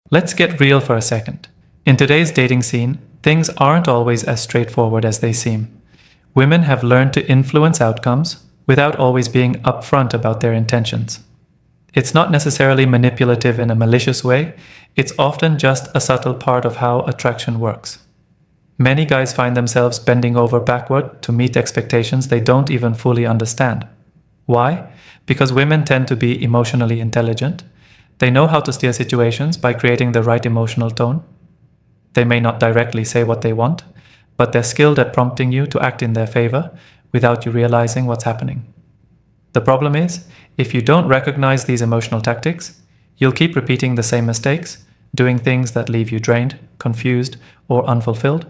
Let's get real for a second. In today's dating scene, things aren't always as straightforward as they seem. Women have learned to influence outcomes without always being upfront about their intentions. It's not necessarily manipulative in a malicious way, it's often just a subtle part of how attraction works. Many guys find themselves bending over backward to meet expectations they don't even fully understand. Why? Because women tend to be emotionally intelligent. They know how to steer situations by creating the right emotional tone. They may not directly say what they want, but they're skilled at prompting you to act in their favor without you realizing what's happening. The problem is, if you don't recognize these emotional tactics, you'll keep repeating the same mistakes, doing things that leave you drained, confused, or unfulfilled.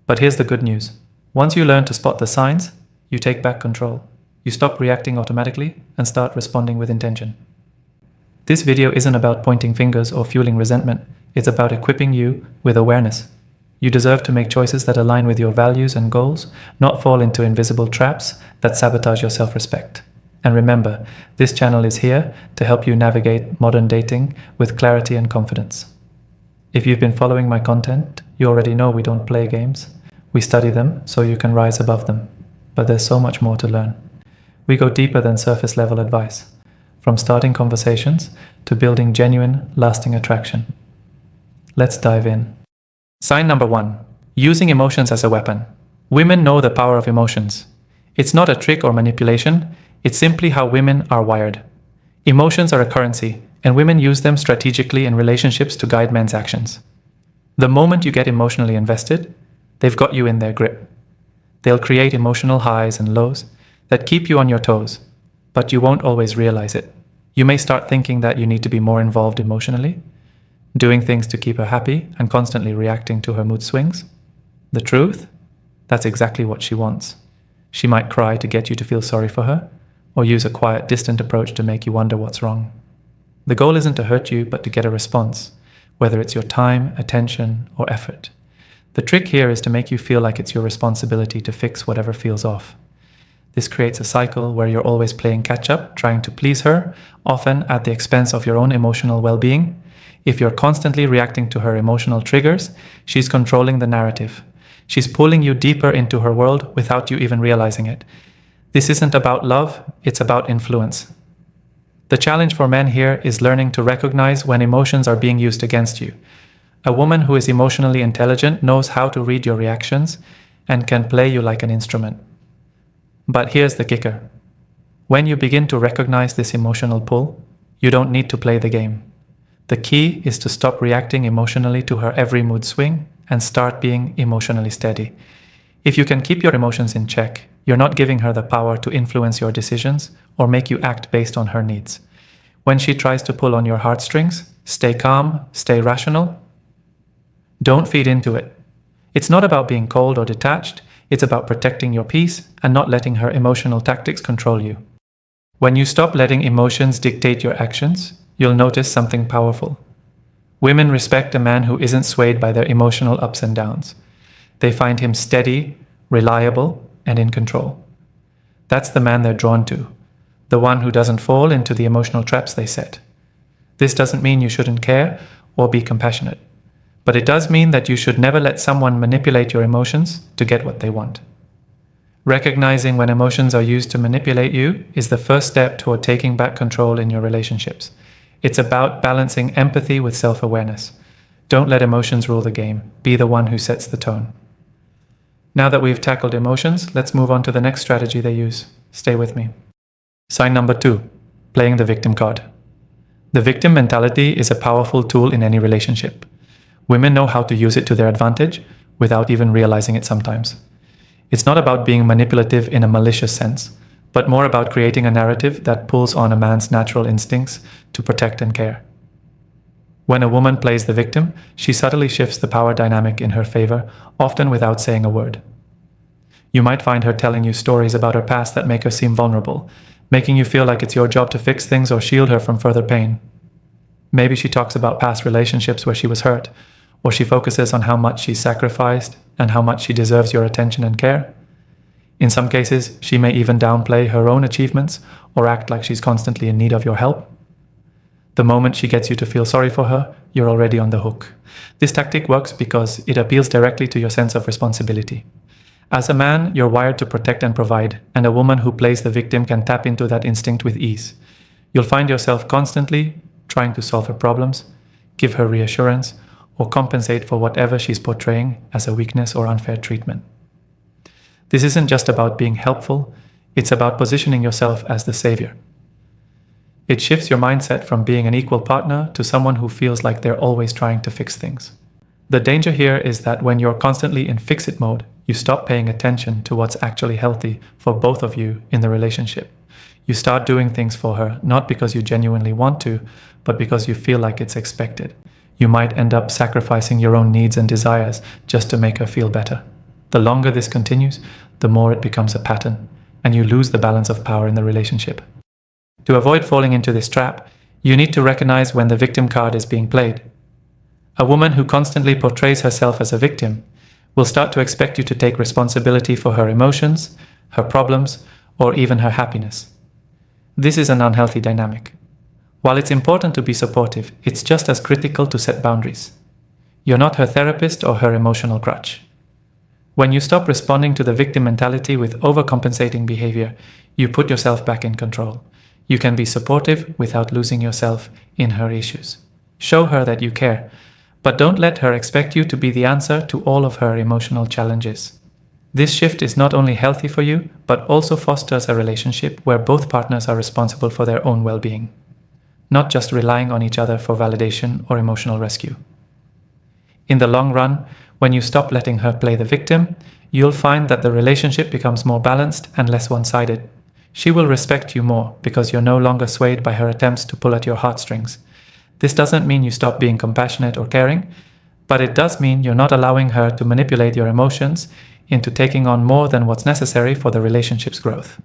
But here's the good news. Once you learn to spot the signs, you take back control. You stop reacting automatically and start responding with intention. This video isn't about pointing fingers or fueling resentment. It's about equipping you with awareness. You deserve to make choices that align with your values and goals, not fall into invisible traps that sabotage your self-respect. And remember, this channel is here to help you navigate modern dating with clarity and confidence. If you've been following my content, you already know we don't play games. We study them so you can rise above them. But there's so much more to learn. We go deeper than surface level advice, from starting conversations to building genuine, lasting attraction. Let's dive in. Sign number 1. Using emotions as a weapon. Women know the power of emotions. It's not a trick or manipulation, it's simply how women are wired. Emotions are a currency, and women use them strategically in relationships to guide men's actions. The moment you get emotionally invested, they've got you in their grip. They'll create emotional highs and lows that keep you on your toes, but you won't always realize it. You may start thinking that you need to be more involved emotionally, doing things to keep her happy and constantly reacting to her mood swings. The truth? That's exactly what she wants. She might cry to get you to feel sorry for her, or use a quiet, distant approach to make you wonder what's wrong. The goal isn't to hurt you, but to get a response, whether it's your time, attention, or effort. The trick here is to make you feel like it's your responsibility to fix whatever feels off. This creates a cycle where you're always playing catch-up, trying to please her, often at the expense of your own emotional well-being. If you're constantly reacting to her emotional triggers, she's controlling the narrative. She's pulling you deeper into her world without you even realizing it. This isn't about love, it's about influence. The challenge for men here is learning to recognize when emotions are being used against you. A woman who is emotionally intelligent knows how to read your reactions and can play you like an instrument. But here's the kicker. When you begin to recognize this emotional pull, you don't need to play the game. The key is to stop reacting emotionally to her every mood swing and start being emotionally steady. If you can keep your emotions in check, you're not giving her the power to influence your decisions or make you act based on her needs. When she tries to pull on your heartstrings, stay calm, stay rational. Don't feed into it. It's not about being cold or detached. It's about protecting your peace and not letting her emotional tactics control you. When you stop letting emotions dictate your actions, you'll notice something powerful. Women respect a man who isn't swayed by their emotional ups and downs. They find him steady, reliable, and in control. That's the man they're drawn to, the one who doesn't fall into the emotional traps they set. This doesn't mean you shouldn't care or be compassionate. But it does mean that you should never let someone manipulate your emotions to get what they want. Recognizing when emotions are used to manipulate you is the first step toward taking back control in your relationships. It's about balancing empathy with self-awareness. Don't let emotions rule the game. Be the one who sets the tone. Now that we've tackled emotions, let's move on to the next strategy they use. Stay with me. Sign number 2, playing the victim card. The victim mentality is a powerful tool in any relationship. Women know how to use it to their advantage without even realizing it sometimes. It's not about being manipulative in a malicious sense, but more about creating a narrative that pulls on a man's natural instincts to protect and care. When a woman plays the victim, she subtly shifts the power dynamic in her favor, often without saying a word. You might find her telling you stories about her past that make her seem vulnerable, making you feel like it's your job to fix things or shield her from further pain. Maybe she talks about past relationships where she was hurt, or she focuses on how much she sacrificed and how much she deserves your attention and care. In some cases, she may even downplay her own achievements or act like she's constantly in need of your help. The moment she gets you to feel sorry for her, you're already on the hook. This tactic works because it appeals directly to your sense of responsibility. As a man, you're wired to protect and provide, and a woman who plays the victim can tap into that instinct with ease. You'll find yourself constantly trying to solve her problems, give her reassurance, or compensate for whatever she's portraying as a weakness or unfair treatment. This isn't just about being helpful, it's about positioning yourself as the savior. It shifts your mindset from being an equal partner to someone who feels like they're always trying to fix things. The danger here is that when you're constantly in fix-it mode, you stop paying attention to what's actually healthy for both of you in the relationship. You start doing things for her, not because you genuinely want to, but because you feel like it's expected. You might end up sacrificing your own needs and desires just to make her feel better. The longer this continues, the more it becomes a pattern, and you lose the balance of power in the relationship. To avoid falling into this trap, you need to recognize when the victim card is being played. A woman who constantly portrays herself as a victim will start to expect you to take responsibility for her emotions, her problems, or even her happiness. This is an unhealthy dynamic. While it's important to be supportive, it's just as critical to set boundaries. You're not her therapist or her emotional crutch. When you stop responding to the victim mentality with overcompensating behavior, you put yourself back in control. You can be supportive without losing yourself in her issues. Show her that you care, but don't let her expect you to be the answer to all of her emotional challenges. This shift is not only healthy for you, but also fosters a relationship where both partners are responsible for their own well-being, not just relying on each other for validation or emotional rescue. In the long run, when you stop letting her play the victim, you'll find that the relationship becomes more balanced and less one-sided. She will respect you more because you're no longer swayed by her attempts to pull at your heartstrings. This doesn't mean you stop being compassionate or caring, but it does mean you're not allowing her to manipulate your emotions into taking on more than what's necessary for the relationship's growth.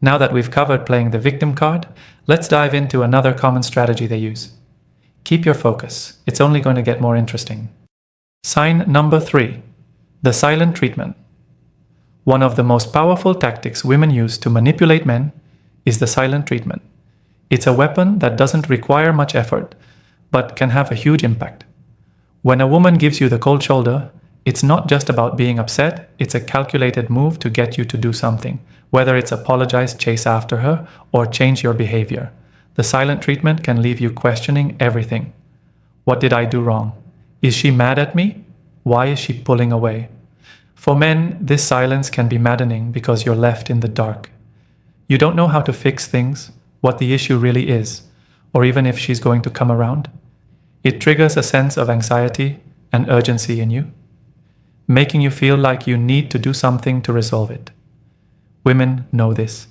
Now that we've covered playing the victim card, let's dive into another common strategy they use. Keep your focus. It's only going to get more interesting. Sign number 3, the silent treatment. One of the most powerful tactics women use to manipulate men is the silent treatment. It's a weapon that doesn't require much effort, but can have a huge impact. When a woman gives you the cold shoulder, it's not just about being upset, it's a calculated move to get you to do something, whether it's apologize, chase after her, or change your behavior. The silent treatment can leave you questioning everything. What did I do wrong? Is she mad at me? Why is she pulling away? For men, this silence can be maddening because you're left in the dark. You don't know how to fix things, what the issue really is, or even if she's going to come around. It triggers a sense of anxiety and urgency in you, making you feel like you need to do something to resolve it. Women know this,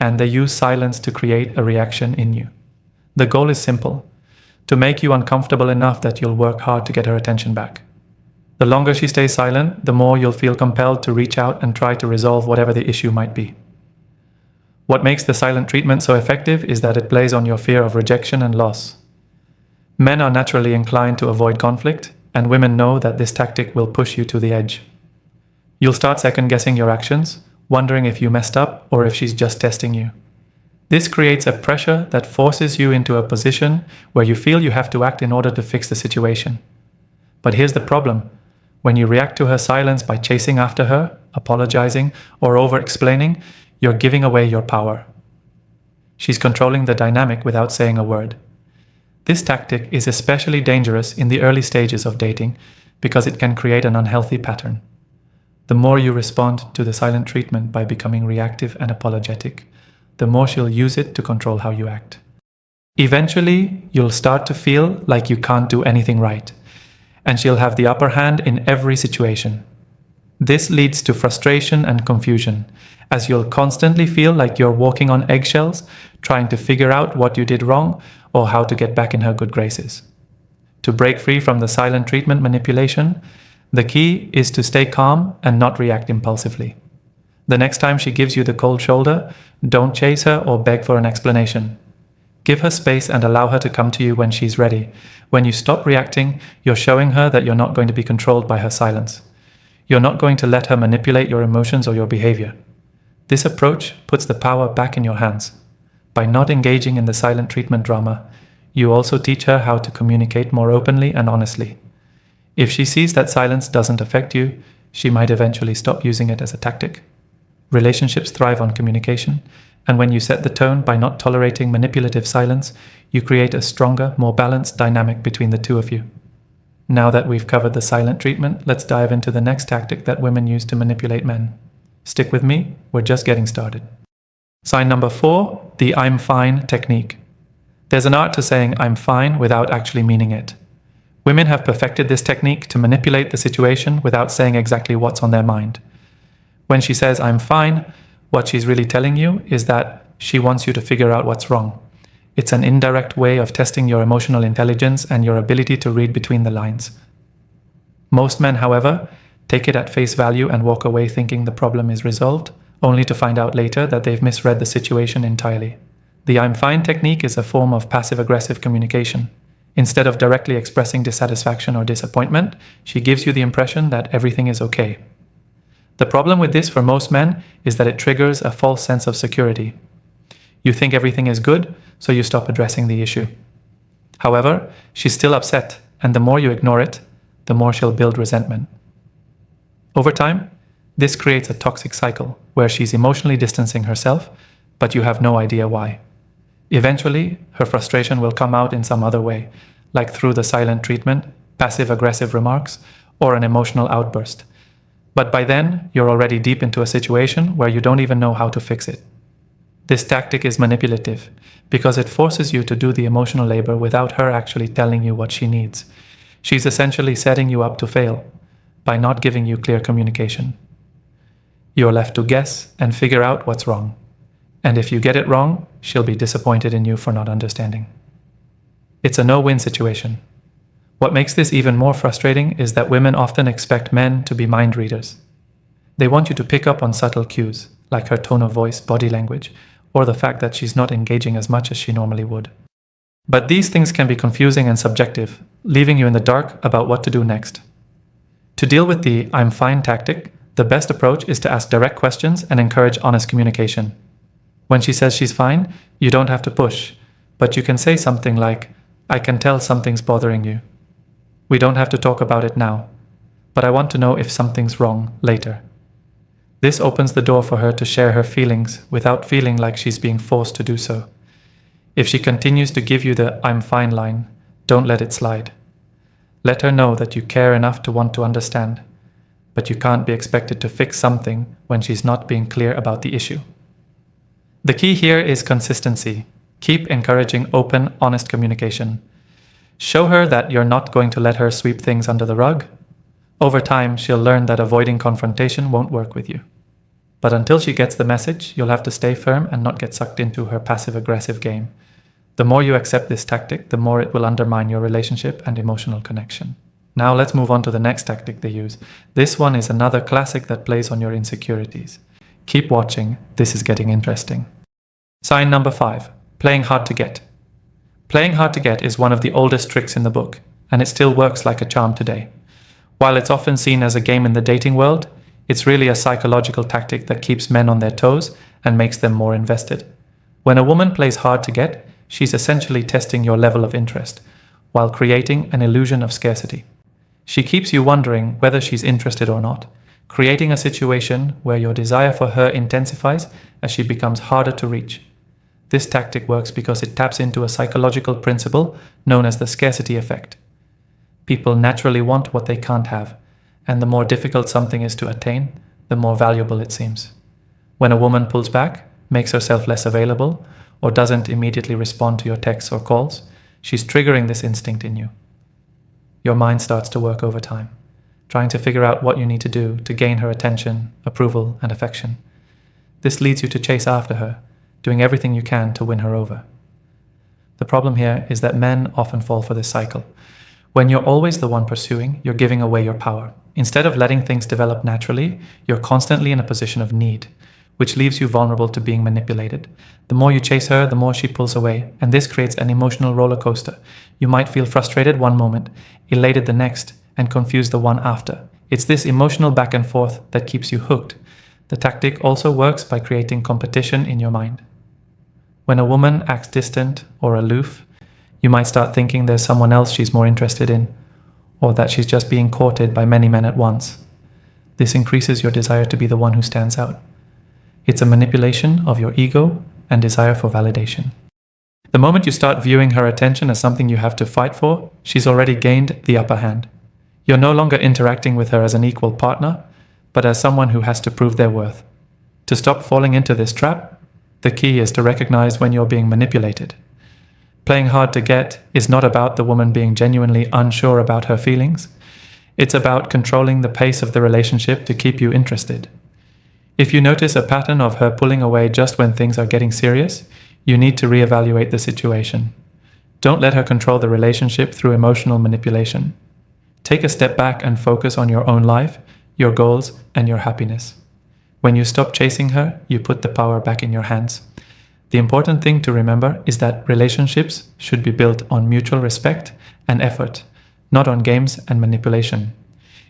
and they use silence to create a reaction in you. The goal is simple: to make you uncomfortable enough that you'll work hard to get her attention back. The longer she stays silent, the more you'll feel compelled to reach out and try to resolve whatever the issue might be. What makes the silent treatment so effective is that it plays on your fear of rejection and loss. Men are naturally inclined to avoid conflict, and women know that this tactic will push you to the edge. You'll start second-guessing your actions, wondering if you messed up or if she's just testing you. This creates a pressure that forces you into a position where you feel you have to act in order to fix the situation. But here's the problem. When you react to her silence by chasing after her, apologizing, or over-explaining, you're giving away your power. She's controlling the dynamic without saying a word. This tactic is especially dangerous in the early stages of dating because it can create an unhealthy pattern. The more you respond to the silent treatment by becoming reactive and apologetic, the more she'll use it to control how you act. Eventually, you'll start to feel like you can't do anything right, and she'll have the upper hand in every situation. This leads to frustration and confusion, as you'll constantly feel like you're walking on eggshells, trying to figure out what you did wrong or how to get back in her good graces. To break free from the silent treatment manipulation, the key is to stay calm and not react impulsively. The next time she gives you the cold shoulder, don't chase her or beg for an explanation. Give her space and allow her to come to you when she's ready. When you stop reacting, you're showing her that you're not going to be controlled by her silence. You're not going to let her manipulate your emotions or your behavior. This approach puts the power back in your hands. By not engaging in the silent treatment drama, you also teach her how to communicate more openly and honestly. If she sees that silence doesn't affect you, she might eventually stop using it as a tactic. Relationships thrive on communication, and when you set the tone by not tolerating manipulative silence, you create a stronger, more balanced dynamic between the two of you. Now that we've covered the silent treatment, let's dive into the next tactic that women use to manipulate men. Stick with me, we're just getting started. Sign number 4, the I'm fine technique. There's an art to saying I'm fine without actually meaning it. Women have perfected this technique to manipulate the situation without saying exactly what's on their mind. When she says I'm fine, what she's really telling you is that she wants you to figure out what's wrong. It's an indirect way of testing your emotional intelligence and your ability to read between the lines. Most men, however, take it at face value and walk away thinking the problem is resolved, only to find out later that they've misread the situation entirely. The I'm fine technique is a form of passive-aggressive communication. Instead of directly expressing dissatisfaction or disappointment, she gives you the impression that everything is okay. The problem with this for most men is that it triggers a false sense of security. You think everything is good, so you stop addressing the issue. However, she's still upset, and the more you ignore it, the more she'll build resentment. Over time, this creates a toxic cycle where she's emotionally distancing herself, but you have no idea why. Eventually, her frustration will come out in some other way, like through the silent treatment, passive-aggressive remarks, or an emotional outburst. But by then, you're already deep into a situation where you don't even know how to fix it. This tactic is manipulative because it forces you to do the emotional labor without her actually telling you what she needs. She's essentially setting you up to fail by not giving you clear communication. You're left to guess and figure out what's wrong. And if you get it wrong, she'll be disappointed in you for not understanding. It's a no-win situation. What makes this even more frustrating is that women often expect men to be mind readers. They want you to pick up on subtle cues, like her tone of voice, body language, or the fact that she's not engaging as much as she normally would. But these things can be confusing and subjective, leaving you in the dark about what to do next. To deal with the I'm fine tactic, the best approach is to ask direct questions and encourage honest communication. When she says she's fine, you don't have to push, but you can say something like, I can tell something's bothering you. We don't have to talk about it now, but I want to know if something's wrong later. This opens the door for her to share her feelings without feeling like she's being forced to do so. If she continues to give you the I'm fine line, don't let it slide. Let her know that you care enough to want to understand, but you can't be expected to fix something when she's not being clear about the issue. The key here is consistency. Keep encouraging open, honest communication. Show her that you're not going to let her sweep things under the rug. Over time, she'll learn that avoiding confrontation won't work with you. But until she gets the message, you'll have to stay firm and not get sucked into her passive-aggressive game. The more you accept this tactic, the more it will undermine your relationship and emotional connection. Now let's move on to the next tactic they use. This one is another classic that plays on your insecurities. Keep watching, this is getting interesting. Sign number 5, playing hard to get. Playing hard to get is one of the oldest tricks in the book, and it still works like a charm today. While it's often seen as a game in the dating world, it's really a psychological tactic that keeps men on their toes and makes them more invested. When a woman plays hard to get, she's essentially testing your level of interest, while creating an illusion of scarcity. She keeps you wondering whether she's interested or not, creating a situation where your desire for her intensifies as she becomes harder to reach. This tactic works because it taps into a psychological principle known as the scarcity effect. People naturally want what they can't have, and the more difficult something is to attain, the more valuable it seems. When a woman pulls back, makes herself less available, or doesn't immediately respond to your texts or calls, she's triggering this instinct in you. Your mind starts to work overtime, trying to figure out what you need to do to gain her attention, approval, and affection. This leads you to chase after her, doing everything you can to win her over. The problem here is that men often fall for this cycle. When you're always the one pursuing, you're giving away your power. Instead of letting things develop naturally, you're constantly in a position of need, which leaves you vulnerable to being manipulated. The more you chase her, the more she pulls away, and this creates an emotional roller coaster. You might feel frustrated one moment, elated the next, and confused the one after. It's this emotional back and forth that keeps you hooked. The tactic also works by creating competition in your mind. When a woman acts distant or aloof, you might start thinking there's someone else she's more interested in, or that she's just being courted by many men at once. This increases your desire to be the one who stands out. It's a manipulation of your ego and desire for validation. The moment you start viewing her attention as something you have to fight for, she's already gained the upper hand. You're no longer interacting with her as an equal partner, but as someone who has to prove their worth. To stop falling into this trap, the key is to recognize when you're being manipulated. Playing hard to get is not about the woman being genuinely unsure about her feelings. It's about controlling the pace of the relationship to keep you interested. If you notice a pattern of her pulling away just when things are getting serious, you need to reevaluate the situation. Don't let her control the relationship through emotional manipulation. Take a step back and focus on your own life, your goals, and your happiness. When you stop chasing her, you put the power back in your hands. The important thing to remember is that relationships should be built on mutual respect and effort, not on games and manipulation.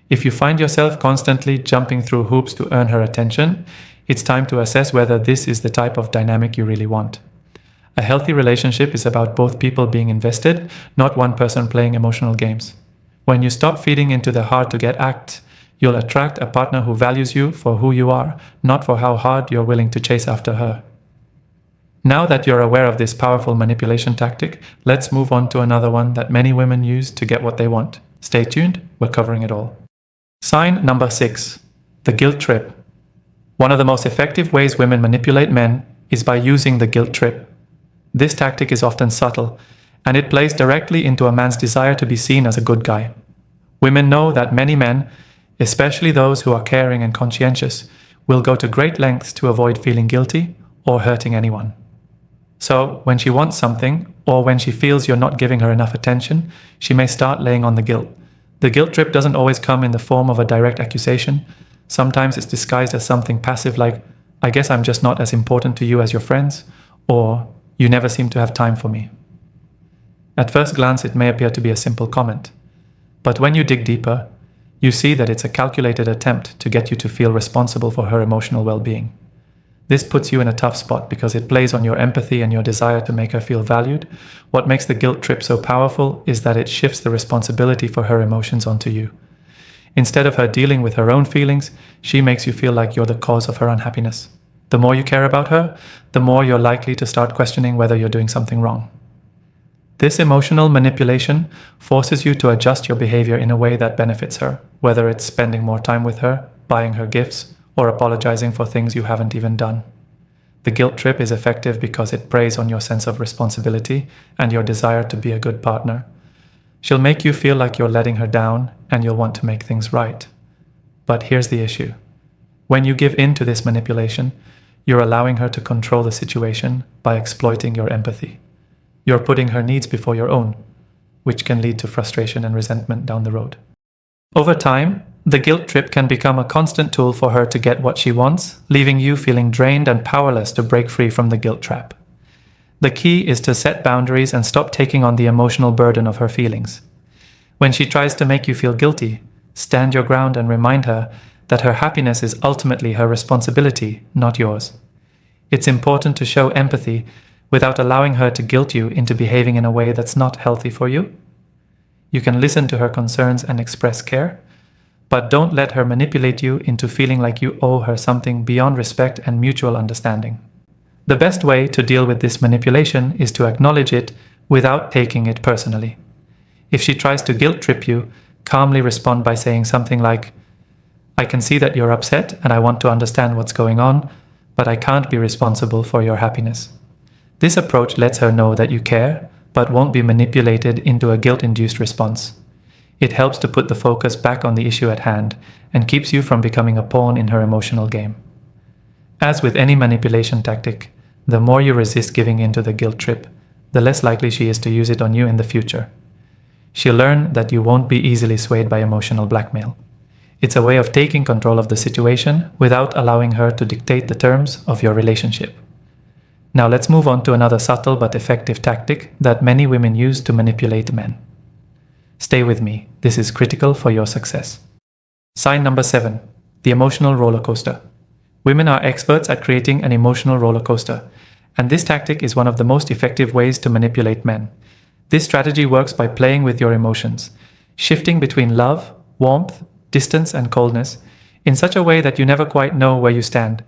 If you find yourself constantly jumping through hoops to earn her attention, it's time to assess whether this is the type of dynamic you really want. A healthy relationship is about both people being invested, not one person playing emotional games. When you stop feeding into the hard-to-get act, you'll attract a partner who values you for who you are, not for how hard you're willing to chase after her. Now that you're aware of this powerful manipulation tactic, let's move on to another one that many women use to get what they want. Stay tuned, we're covering it all. Sign number 6, the guilt trip. One of the most effective ways women manipulate men is by using the guilt trip. This tactic is often subtle, and it plays directly into a man's desire to be seen as a good guy. Women know that many men, especially those who are caring and conscientious, will go to great lengths to avoid feeling guilty or hurting anyone. So, when she wants something, or when she feels you're not giving her enough attention, she may start laying on the guilt. The guilt trip doesn't always come in the form of a direct accusation. Sometimes it's disguised as something passive like, I guess I'm just not as important to you as your friends, or you never seem to have time for me. At first glance, it may appear to be a simple comment. But when you dig deeper, you see that it's a calculated attempt to get you to feel responsible for her emotional well-being. This puts you in a tough spot because it plays on your empathy and your desire to make her feel valued. What makes the guilt trip so powerful is that it shifts the responsibility for her emotions onto you. Instead of her dealing with her own feelings, she makes you feel like you're the cause of her unhappiness. The more you care about her, the more you're likely to start questioning whether you're doing something wrong. This emotional manipulation forces you to adjust your behavior in a way that benefits her, whether it's spending more time with her, buying her gifts, or apologizing for things you haven't even done. The guilt trip is effective because it preys on your sense of responsibility and your desire to be a good partner. She'll make you feel like you're letting her down and you'll want to make things right. But here's the issue. When you give in to this manipulation, you're allowing her to control the situation by exploiting your empathy. You're putting her needs before your own, which can lead to frustration and resentment down the road. Over time, the guilt trip can become a constant tool for her to get what she wants, leaving you feeling drained and powerless to break free from the guilt trap. The key is to set boundaries and stop taking on the emotional burden of her feelings. When she tries to make you feel guilty, stand your ground and remind her that her happiness is ultimately her responsibility, not yours. It's important to show empathy without allowing her to guilt you into behaving in a way that's not healthy for you. You can listen to her concerns and express care, but don't let her manipulate you into feeling like you owe her something beyond respect and mutual understanding. The best way to deal with this manipulation is to acknowledge it without taking it personally. If she tries to guilt trip you, calmly respond by saying something like, I can see that you're upset and I want to understand what's going on, but I can't be responsible for your happiness. This approach lets her know that you care, but won't be manipulated into a guilt-induced response. It helps to put the focus back on the issue at hand and keeps you from becoming a pawn in her emotional game. As with any manipulation tactic, the more you resist giving in to the guilt trip, the less likely she is to use it on you in the future. She'll learn that you won't be easily swayed by emotional blackmail. It's a way of taking control of the situation without allowing her to dictate the terms of your relationship. Now let's move on to another subtle but effective tactic that many women use to manipulate men. Stay with me, this is critical for your success. Sign number 7, the emotional roller coaster. Women are experts at creating an emotional roller coaster, and this tactic is one of the most effective ways to manipulate men. This strategy works by playing with your emotions, shifting between love, warmth, distance, and coldness in such a way that you never quite know where you stand.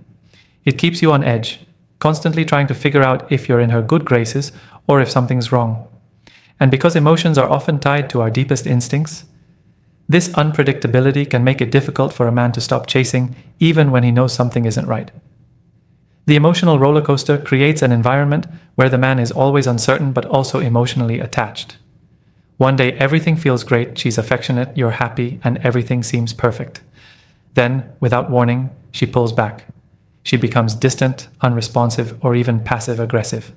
It keeps you on edge, constantly trying to figure out if you're in her good graces or if something's wrong. And because emotions are often tied to our deepest instincts, this unpredictability can make it difficult for a man to stop chasing even when he knows something isn't right. The emotional roller coaster creates an environment where the man is always uncertain but also emotionally attached. One day everything feels great, she's affectionate, you're happy, and everything seems perfect. Then, without warning, she pulls back. She becomes distant, unresponsive, or even passive-aggressive.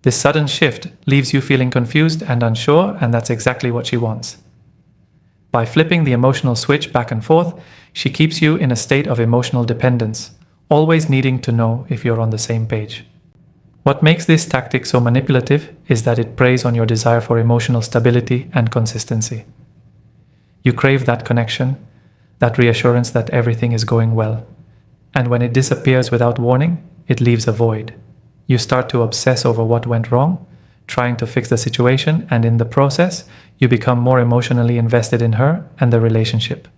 This sudden shift leaves you feeling confused and unsure, and that's exactly what she wants. By flipping the emotional switch back and forth, she keeps you in a state of emotional dependence, always needing to know if you're on the same page. What makes this tactic so manipulative is that it preys on your desire for emotional stability and consistency. You crave that connection, that reassurance that everything is going well. And when it disappears without warning, it leaves a void. You start to obsess over what went wrong, trying to fix the situation, and in the process, you become more emotionally invested in her and the relationship.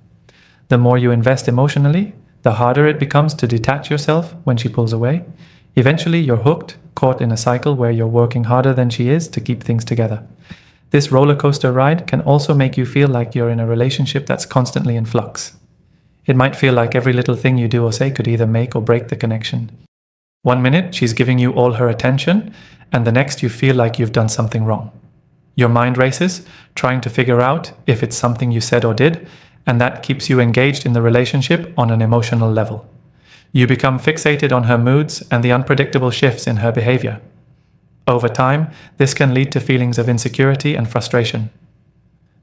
The more you invest emotionally, the harder it becomes to detach yourself when she pulls away. Eventually, you're hooked, caught in a cycle where you're working harder than she is to keep things together. This roller coaster ride can also make you feel like you're in a relationship that's constantly in flux. It might feel like every little thing you do or say could either make or break the connection. One minute, she's giving you all her attention, and the next you feel like you've done something wrong. Your mind races, trying to figure out if it's something you said or did, and that keeps you engaged in the relationship on an emotional level. You become fixated on her moods and the unpredictable shifts in her behavior. Over time, this can lead to feelings of insecurity and frustration.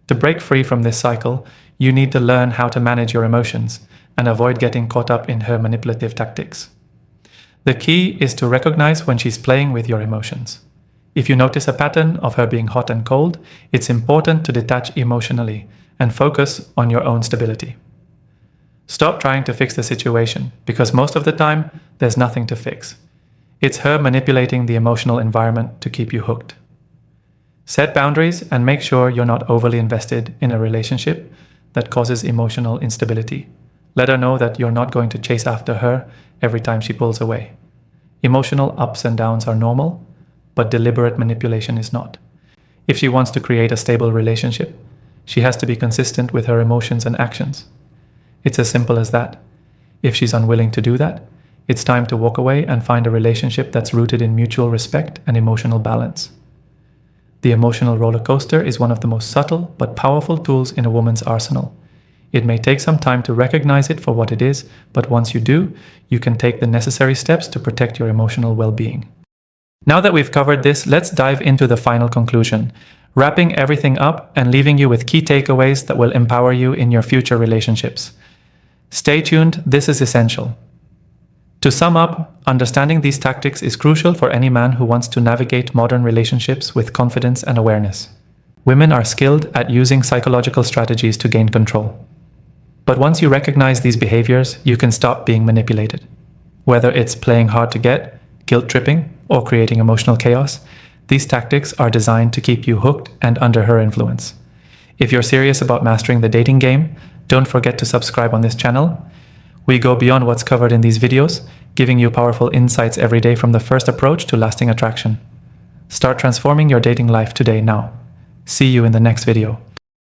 To break free from this cycle, you need to learn how to manage your emotions and avoid getting caught up in her manipulative tactics. The key is to recognize when she's playing with your emotions. If you notice a pattern of her being hot and cold, it's important to detach emotionally and focus on your own stability. Stop trying to fix the situation, because most of the time, there's nothing to fix. It's her manipulating the emotional environment to keep you hooked. Set boundaries and make sure you're not overly invested in a relationship that causes emotional instability. Let her know that you're not going to chase after her every time she pulls away. Emotional ups and downs are normal, but deliberate manipulation is not. If she wants to create a stable relationship, she has to be consistent with her emotions and actions. It's as simple as that. If she's unwilling to do that, it's time to walk away and find a relationship that's rooted in mutual respect and emotional balance. The emotional roller coaster is one of the most subtle but powerful tools in a woman's arsenal. It may take some time to recognize it for what it is, but once you do, you can take the necessary steps to protect your emotional well-being. Now that we've covered this, let's dive into the final conclusion, wrapping everything up and leaving you with key takeaways that will empower you in your future relationships. Stay tuned, this is essential. To sum up, understanding these tactics is crucial for any man who wants to navigate modern relationships with confidence and awareness. Women are skilled at using psychological strategies to gain control. But once you recognize these behaviors, you can stop being manipulated. Whether it's playing hard to get, guilt-tripping, or creating emotional chaos, these tactics are designed to keep you hooked and under her influence. If you're serious about mastering the dating game, don't forget to subscribe on this channel. We go beyond what's covered in these videos, giving you powerful insights every day from the first approach to lasting attraction. Start transforming your dating life today now. See you in the next video.